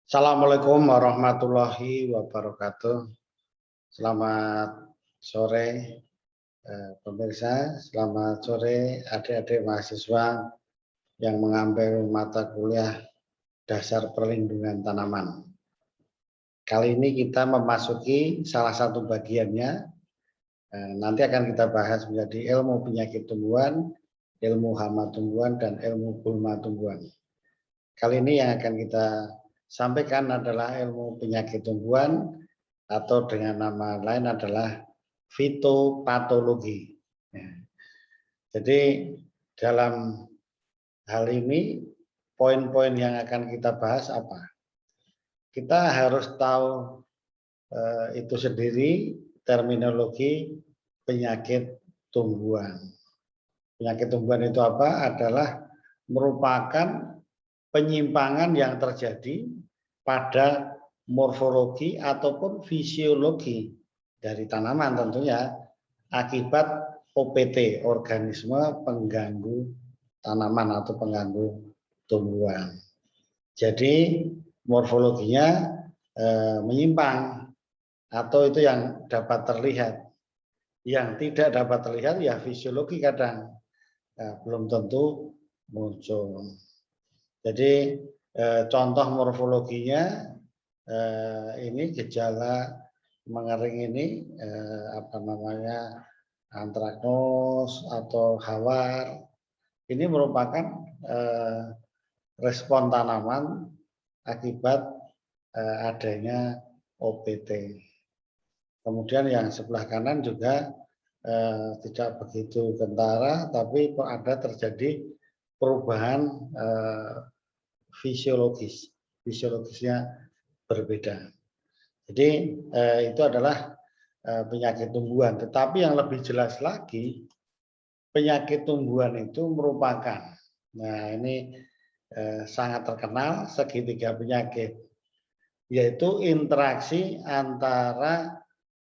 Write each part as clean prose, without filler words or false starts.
Assalamualaikum warahmatullahi wabarakatuh. Selamat sore pemirsa, selamat sore adik-adik mahasiswa yang mengambil mata kuliah dasar perlindungan tanaman. Kali ini kita memasuki salah satu bagiannya. Nanti akan kita bahas menjadi ilmu penyakit tumbuhan, ilmu hama tumbuhan, dan ilmu gulma tumbuhan. Kali ini yang akan kita sampaikan adalah ilmu penyakit tumbuhan atau dengan nama lain adalah fitopatologi. Jadi dalam hal ini poin-poin yang akan kita bahas apa? Kita harus tahu itu sendiri terminologi penyakit tumbuhan. Penyakit tumbuhan itu apa? Adalah merupakan penyimpangan yang terjadi pada morfologi ataupun fisiologi dari tanaman tentunya akibat OPT, organisme pengganggu tanaman atau pengganggu tumbuhan. Jadi morfologinya menyimpang atau itu yang dapat terlihat. Yang tidak dapat terlihat ya fisiologi kadang belum tentu muncul. Jadi contoh morfologinya ini gejala mengering ini antraknose atau hawar. Ini merupakan respon tanaman akibat adanya OPT. Kemudian yang sebelah kanan juga tidak begitu kentara, tapi ada terjadi perubahan fisiologisnya berbeda. Jadi itu adalah penyakit tumbuhan. Tetapi yang lebih jelas lagi, penyakit tumbuhan itu merupakan, nah ini sangat terkenal segitiga penyakit, yaitu interaksi antara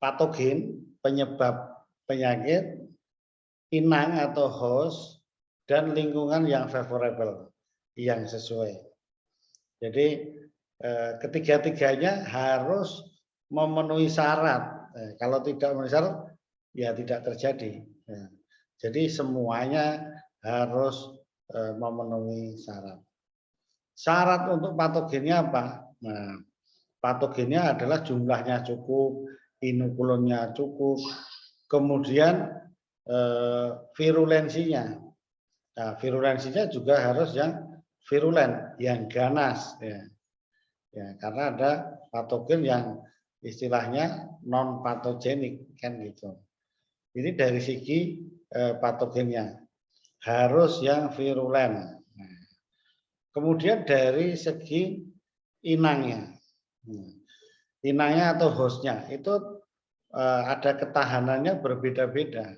patogen penyebab penyakit, inang atau host, dan lingkungan yang favorable, yang sesuai. Jadi ketiga-tiganya harus memenuhi syarat. Kalau tidak memenuhi syarat, ya tidak terjadi. Jadi semuanya harus memenuhi syarat. Syarat untuk patogennya apa? Nah, patogennya adalah jumlahnya cukup, inokulumnya cukup, kemudian virulensinya. Nah, virulensinya juga harus yang virulen, yang ganas, ya. Karena ada patogen yang istilahnya non patogenik kan gitu. Ini dari segi patogennya harus yang virulen. Nah, kemudian dari segi inangnya, inangnya atau hostnya itu ada ketahanannya berbeda-beda.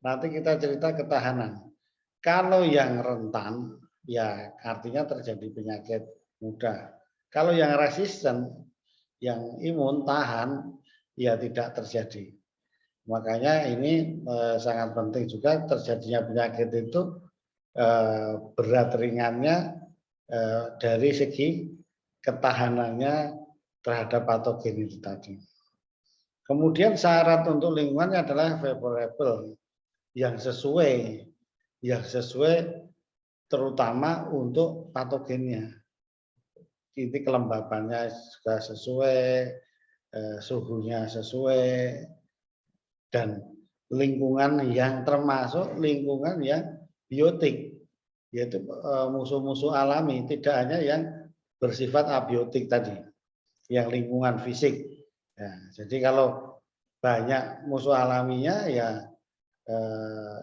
Nanti kita cerita ketahanan. Kalau yang rentan, ya artinya terjadi penyakit mudah. Kalau yang resisten, yang imun tahan, ya tidak terjadi. Makanya ini sangat penting juga terjadinya penyakit itu berat ringannya dari segi ketahanannya terhadap patogen itu tadi. Kemudian syarat untuk lingkungannya adalah favorable, yang sesuai terutama untuk patogennya. Titik kelembabannya juga sesuai, suhunya sesuai, dan lingkungan yang termasuk lingkungan yang biotik, yaitu musuh-musuh alami, tidak hanya yang bersifat abiotik tadi, yang lingkungan fisik. Ya, jadi kalau banyak musuh alaminya ya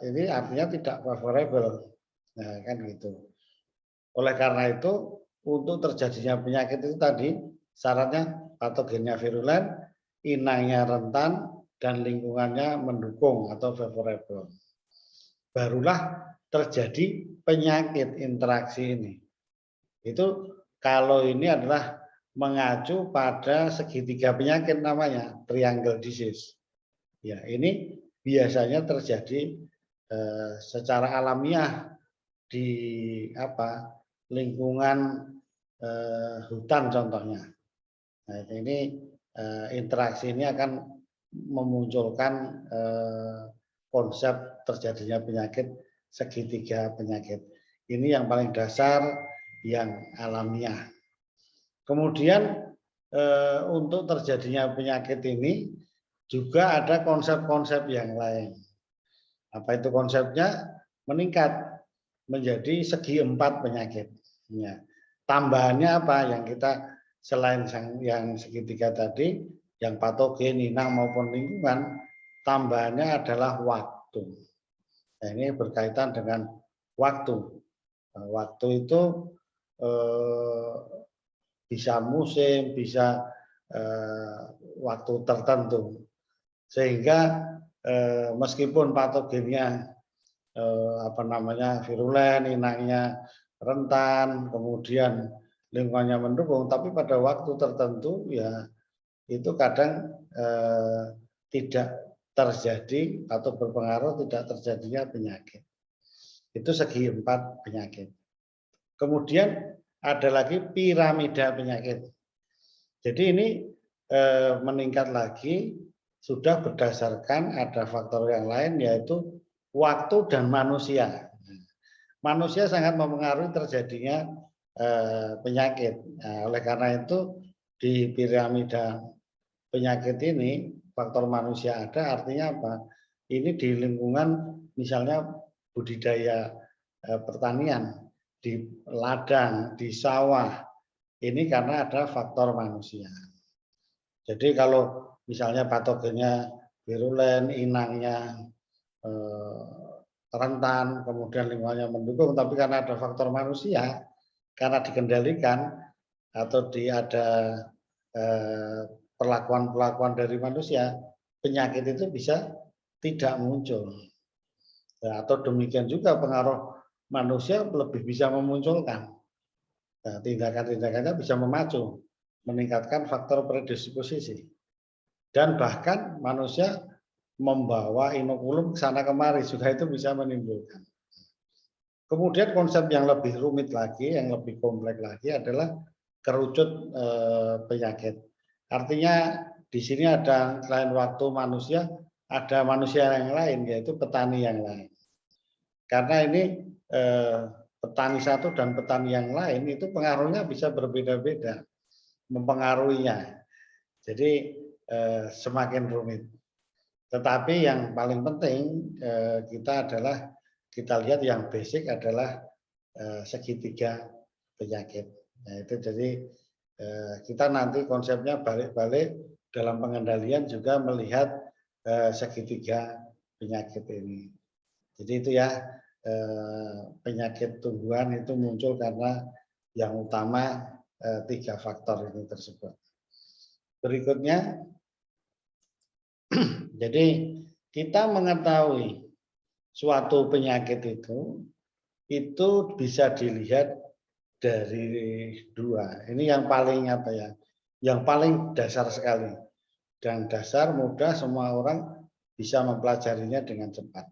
ini artinya tidak favorable, nah, kan gitu. Oleh karena itu untuk terjadinya penyakit itu tadi syaratnya patogennya virulen, inangnya rentan, dan lingkungannya mendukung atau favorable. Barulah terjadi penyakit interaksi ini. Itu kalau ini adalah mengacu pada segitiga penyakit namanya triangle disease. Ya, ini biasanya terjadi secara alamiah di lingkungan hutan contohnya. Nah, ini interaksi ini akan memunculkan konsep terjadinya penyakit segitiga penyakit. Ini yang paling dasar, yang alamiah. Kemudian untuk terjadinya penyakit ini juga ada konsep-konsep yang lain. Apa itu konsepnya? Meningkat menjadi segi 4 penyakit. Ya. Tambahannya apa? Yang kita selain yang segitiga tadi, yang patogen, inang maupun lingkungan, tambahannya adalah waktu. Nah, ini berkaitan dengan waktu. Nah, waktu itu bisa musim, bisa waktu tertentu. Sehingga meskipun patogennya virulen, inangnya rentan, kemudian lingkungannya mendukung, tapi pada waktu tertentu ya itu kadang tidak terjadi atau berpengaruh tidak terjadinya penyakit. Itu segi 4 penyakit. Kemudian ada lagi piramida penyakit. Jadi ini meningkat lagi sudah berdasarkan ada faktor yang lain, yaitu waktu dan manusia. Manusia sangat mempengaruhi terjadinya penyakit. Nah, oleh karena itu di piramida penyakit ini faktor manusia ada, artinya apa? Ini di lingkungan misalnya budidaya pertanian, di ladang, di sawah. Ini karena ada faktor manusia. Jadi kalau misalnya patogennya virulen, inangnya rentan, kemudian lingkungannya mendukung, tapi karena ada faktor manusia, karena dikendalikan atau ada perlakuan-perlakuan dari manusia, penyakit itu bisa tidak muncul. Nah, atau demikian juga pengaruh manusia lebih bisa memunculkan. Nah, tindakan-tindakannya bisa memacu, meningkatkan faktor predisposisi. Dan bahkan manusia membawa inokulum ke sana kemari juga itu bisa menimbulkan. Kemudian konsep yang lebih rumit lagi, yang lebih kompleks lagi adalah kerucut penyakit. Artinya di sini ada selain waktu manusia, ada manusia yang lain, yaitu petani yang lain. Karena ini petani satu dan petani yang lain itu pengaruhnya bisa berbeda-beda, mempengaruhinya. Jadi semakin rumit. Tetapi yang paling penting kita lihat yang basic adalah segitiga penyakit. Nah, itu jadi kita nanti konsepnya balik-balik dalam pengendalian juga melihat segitiga penyakit ini. Jadi itu ya penyakit tumbuhan itu muncul karena yang utama 3 faktor ini tersebut. Berikutnya, jadi kita mengetahui suatu penyakit itu bisa dilihat dari 2. Ini yang paling yang paling dasar sekali. Dan dasar mudah semua orang bisa mempelajarinya dengan cepat.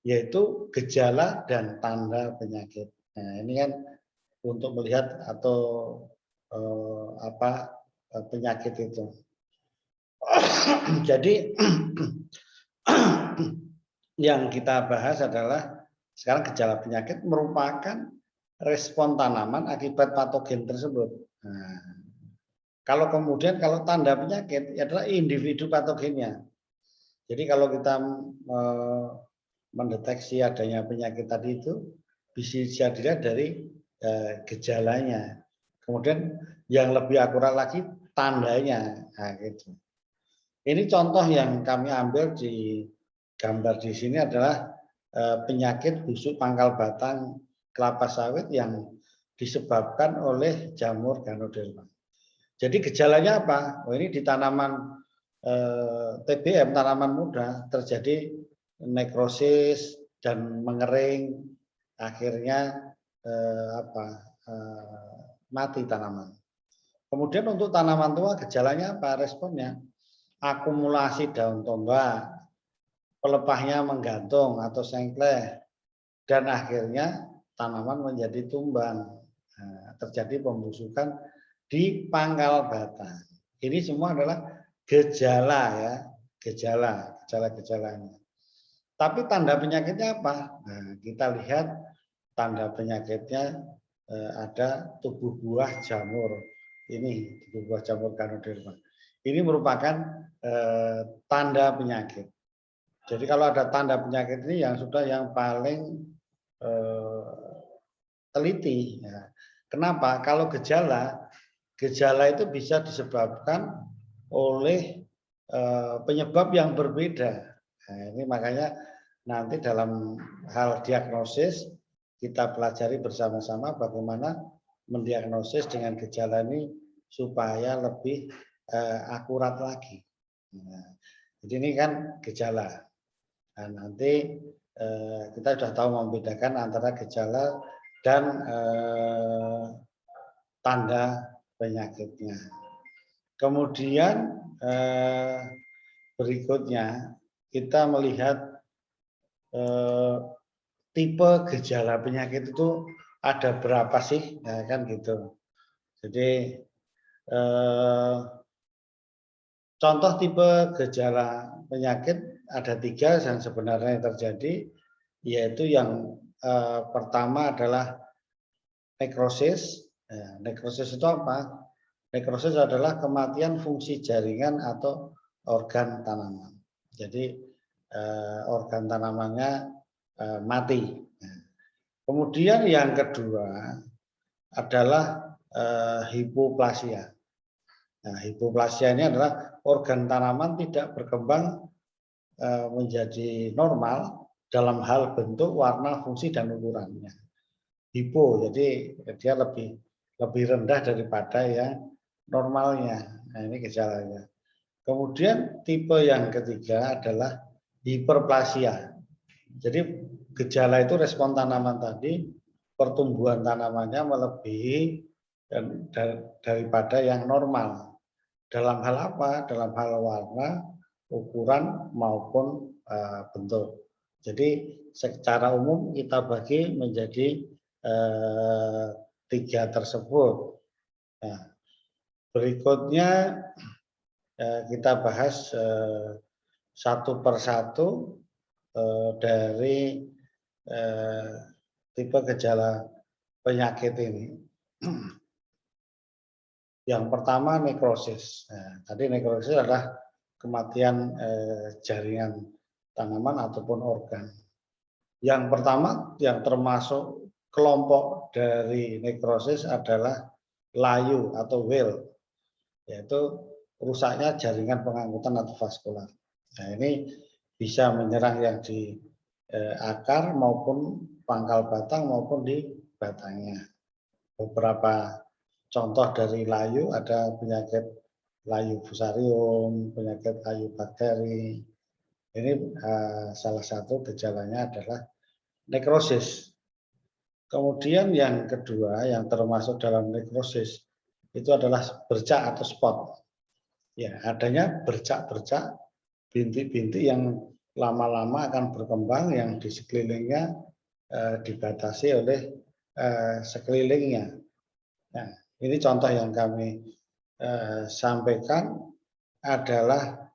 Yaitu gejala dan tanda penyakit. Nah, ini kan untuk melihat atau penyakit itu. Jadi yang kita bahas adalah sekarang gejala penyakit merupakan respon tanaman akibat patogen tersebut. Nah, kalau tanda penyakit adalah individu patogennya. Jadi kalau kita mendeteksi adanya penyakit tadi itu bisa dilihat dari gejalanya. Kemudian yang lebih akurat lagi tandanya. Nah, gitu. Ini contoh yang kami ambil di gambar di sini adalah penyakit busuk pangkal batang kelapa sawit yang disebabkan oleh jamur Ganoderma. Jadi gejalanya apa? Oh, ini di tanaman TBM, tanaman muda, terjadi nekrosis dan mengering, akhirnya mati tanaman. Kemudian untuk tanaman tua gejalanya apa? Responnya akumulasi daun tombak, pelepahnya menggantung atau sengkleh, dan akhirnya tanaman menjadi tumbang. terjadi pembusukan di pangkal batang. Ini semua adalah gejala ya, gejala-gejalanya. Tapi tanda penyakitnya apa? Nah, kita lihat tanda penyakitnya ada tubuh buah jamur. Ini tubuh buah jamur Ganoderma. Ini merupakan tanda penyakit. Jadi kalau ada tanda penyakit ini yang sudah yang paling teliti. Ya. Kenapa? Kalau gejala itu bisa disebabkan oleh penyebab yang berbeda. Nah, ini makanya nanti dalam hal diagnosis kita pelajari bersama-sama bagaimana mendiagnosis dengan gejala ini supaya lebih akurat lagi. Nah, jadi ini kan gejala. Nah, nanti kita sudah tahu membedakan antara gejala dan tanda penyakitnya. Kemudian berikutnya kita melihat tipe gejala penyakit itu ada berapa sih, ya kan gitu. Jadi contoh tipe gejala penyakit ada 3 yang sebenarnya terjadi, yaitu yang pertama adalah nekrosis. Nekrosis itu apa? Nekrosis adalah kematian fungsi jaringan atau organ tanaman. Jadi organ tanamannya mati. Kemudian yang kedua adalah hipoplasia. Nah, hipoplasia ini adalah organ tanaman tidak berkembang menjadi normal dalam hal bentuk, warna, fungsi, dan ukurannya. Hipo, jadi dia lebih rendah daripada yang normalnya. Nah, ini gejalanya. Kemudian tipe yang ketiga adalah hiperplasia. Jadi gejala itu respon tanaman tadi, pertumbuhan tanamannya melebihi daripada yang normal. Dalam hal apa? Dalam hal warna, ukuran maupun bentuk. Jadi secara umum kita bagi menjadi 3 tersebut. Nah, berikutnya kita bahas satu persatu dari tipe gejala penyakit ini. Yang pertama nekrosis. Nah, tadi nekrosis adalah kematian jaringan tanaman ataupun organ. Yang pertama yang termasuk kelompok dari nekrosis adalah layu atau whale, yaitu rusaknya jaringan pengangkutan atau vaskular. Nah, ini bisa menyerang yang di akar maupun pangkal batang maupun di batangnya. Beberapa contoh dari layu ada penyakit layu fusarium, penyakit layu bakteri. Ini salah satu gejalanya adalah nekrosis. Kemudian yang kedua yang termasuk dalam nekrosis itu adalah bercak atau spot. Ya, adanya bercak-bercak, bintik-bintik yang lama-lama akan berkembang yang di sekelilingnya dibatasi oleh sekelilingnya. Nah, ini contoh yang kami sampaikan adalah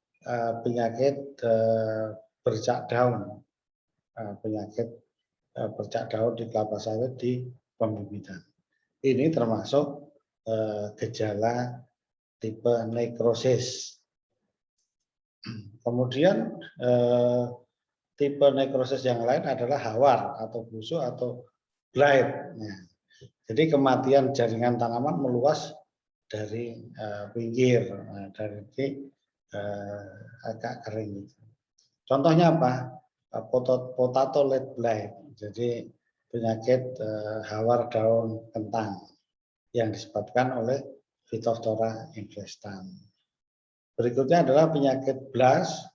penyakit bercak daun, penyakit bercak daun di kelapa sawit di pembibitan. Ini termasuk gejala tipe nekrosis. Kemudian tipe nekrosis yang lain adalah hawar atau busuk atau blight. Nah, jadi kematian jaringan tanaman meluas dari pinggir, dari agak kering. Contohnya apa? Potato leaf blight. Jadi penyakit hawar daun kentang yang disebabkan oleh Phytophthora infestans. Berikutnya adalah penyakit blast.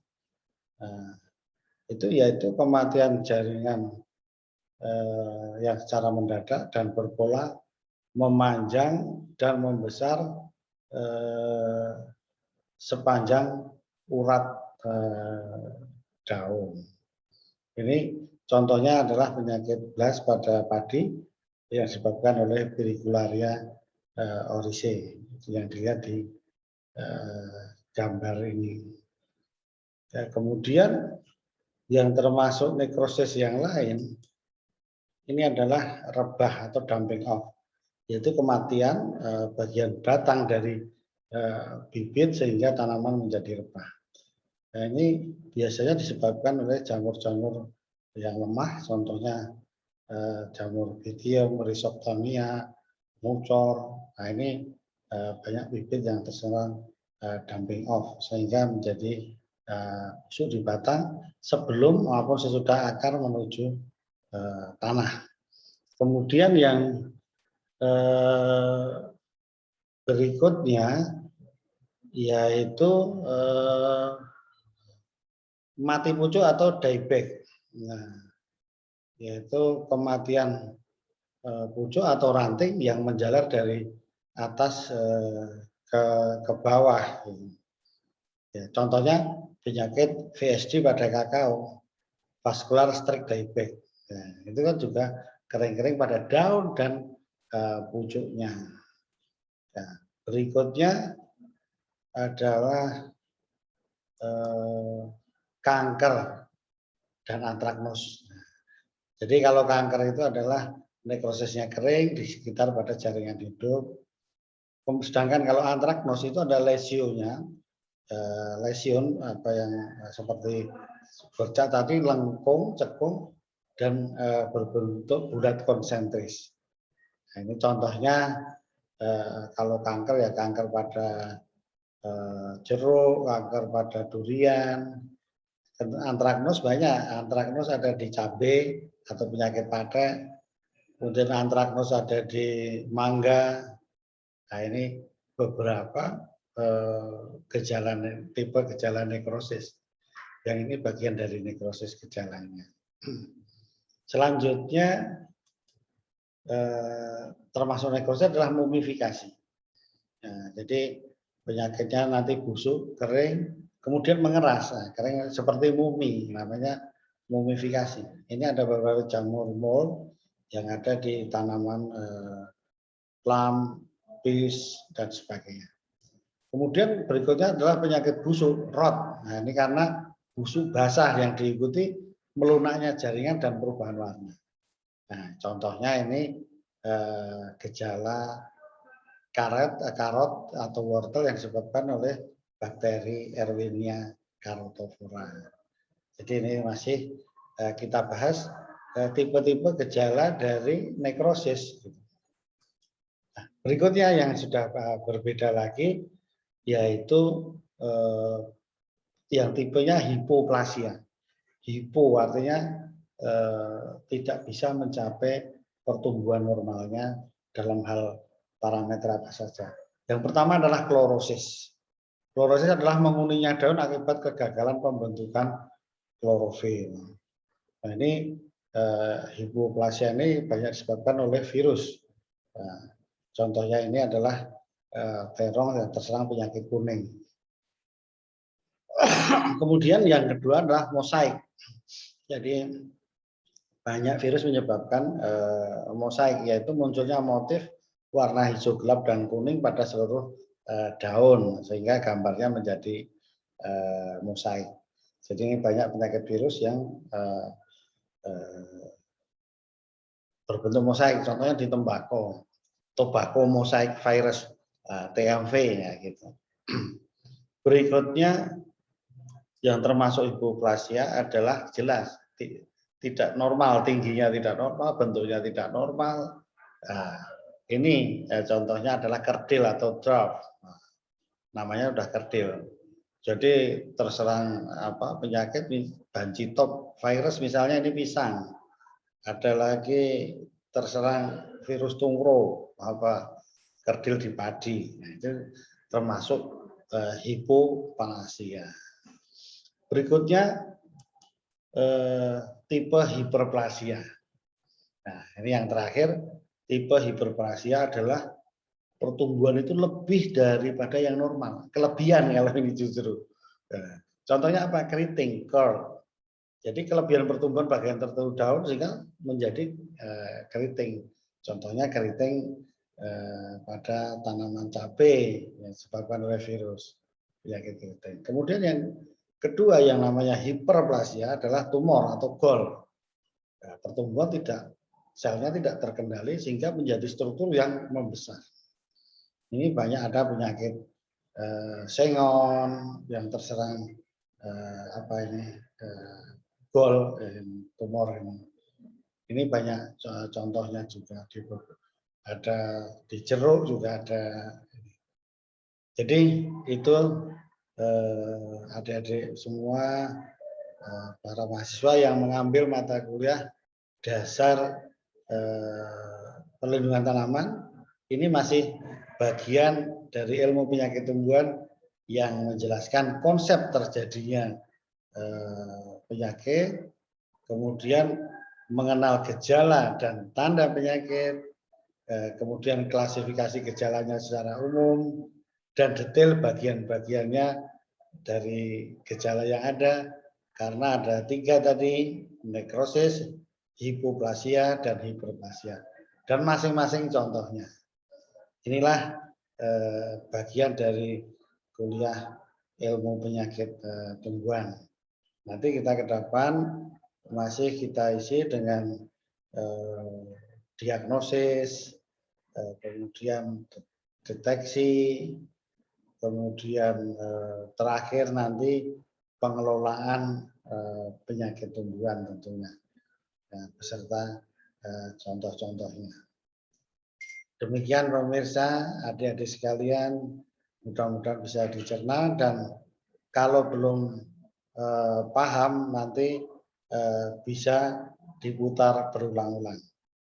Itu yaitu kematian jaringan yang secara mendadak dan berpola memanjang dan membesar sepanjang urat daun. Ini contohnya adalah penyakit blast pada padi yang disebabkan oleh Pericularia oryzae yang dilihat di gambar ini. Ya, kemudian yang termasuk nekrosis yang lain ini adalah rebah atau dumping off, yaitu kematian bagian batang dari bibit sehingga tanaman menjadi rebah. Nah, ini biasanya disebabkan oleh jamur-jamur yang lemah, contohnya jamur Pythium, Rhizoctonia, mucor. Nah, ini banyak bibit yang terserang dumping off sehingga menjadi busuk di batang sebelum maupun sesudah akar menuju tanah. Kemudian yang berikutnya yaitu mati pucuk atau dieback. Nah, yaitu kematian pucuk atau ranting yang menjalar dari atas ke bawah. Ya, contohnya penyakit VSD pada kakao, vascular streak dieback. Nah, itu kan juga kering-kering pada daun dan pucuknya. Nah, berikutnya adalah kanker dan antraknose. Jadi kalau kanker itu adalah nekrosisnya kering di sekitar pada jaringan hidup. Sedangkan kalau antraknose itu ada lesionya, lesion apa yang seperti bercak tadi lengkung, cekung dan berbentuk bulat konsentris. Nah, ini contohnya kalau kanker ya kanker pada jeruk, kanker pada durian. Antraknose banyak, antraknose ada di cabai atau penyakit patek, kemudian antraknose ada di mangga. Nah, ini beberapa gejala tipe gejala nekrosis. Yang ini bagian dari nekrosis gejalanya. Selanjutnya termasuk nekrosis adalah mumifikasi. Nah, jadi penyakitnya nanti busuk, kering, kemudian mengeras. Nah, kering seperti mumi, namanya mumifikasi. Ini ada beberapa jamur mold yang ada di tanaman plum, peas, dan sebagainya. Kemudian berikutnya adalah penyakit busuk, rot. Nah, ini karena busuk basah yang diikuti melunaknya jaringan dan perubahan warna. Nah, contohnya ini gejala karot atau wortel yang disebabkan oleh bakteri Erwinia carotophora. Jadi ini masih kita bahas tipe-tipe gejala dari nekrosis. Nah, berikutnya yang sudah berbeda lagi yaitu yang tipenya hipoplasia. Hipo artinya tidak bisa mencapai pertumbuhan normalnya dalam hal parameter apa saja. Yang pertama adalah klorosis. Klorosis adalah menguningnya daun akibat kegagalan pembentukan klorofil. Nah, ini hipoplasia ini banyak disebabkan oleh virus. Nah, contohnya ini adalah terong yang terserang penyakit kuning. Kemudian yang kedua adalah mosaik. Jadi banyak virus menyebabkan mosaik, yaitu munculnya motif warna hijau gelap dan kuning pada seluruh daun sehingga gambarnya menjadi mosaik. Jadi ini banyak penyakit virus yang berbentuk mosaik. Contohnya di tembakau, tobacco mosaic virus TMV ya gitu. Berikutnya yang termasuk hipoplasia adalah jelas tidak normal, tingginya tidak normal, bentuknya tidak normal. Nah, ini contohnya adalah kerdil atau dwarf. Nah, namanya udah kerdil. Jadi terserang penyakit banci top virus misalnya ini pisang. Ada lagi terserang virus tungro kerdil di padi. Nah, itu termasuk hipoplasia. Berikutnya tipe hiperplasia. Nah, ini yang terakhir, tipe hiperplasia adalah pertumbuhan itu lebih daripada yang normal, kelebihan kalau ini justru. Nah, contohnya apa? Keriting, curl. Jadi kelebihan pertumbuhan bagian tertentu daun sehingga menjadi keriting. Contohnya keriting pada tanaman cabai yang disebabkan oleh virus penyakit keriting. Kemudian yang kedua yang namanya hiperplasia adalah tumor atau gol. Nah, pertumbuhan selnya tidak terkendali sehingga menjadi struktur yang membesar. Ini banyak ada penyakit sengon yang terserang gol, tumor ini. Ini banyak contohnya juga ada di jeruk juga ada. Jadi itu adik-adik semua para mahasiswa yang mengambil mata kuliah dasar perlindungan tanaman ini masih bagian dari ilmu penyakit tumbuhan yang menjelaskan konsep terjadinya penyakit, kemudian mengenal gejala dan tanda penyakit, kemudian klasifikasi gejalanya secara umum, dan detail bagian-bagiannya dari gejala yang ada, karena ada 3 tadi, nekrosis, hipoplasia, dan hiperplasia. Dan masing-masing contohnya. Inilah bagian dari kuliah ilmu penyakit tumbuhan. Nanti kita ke depan masih kita isi dengan diagnosis, kemudian deteksi, kemudian terakhir nanti pengelolaan penyakit tumbuhan tentunya, beserta contoh-contohnya. Demikian pemirsa, adik-adik sekalian, mudah-mudahan bisa dicerna, dan kalau belum paham nanti bisa diputar berulang-ulang.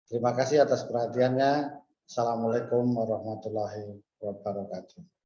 Terima kasih atas perhatiannya. Assalamualaikum warahmatullahi wabarakatuh.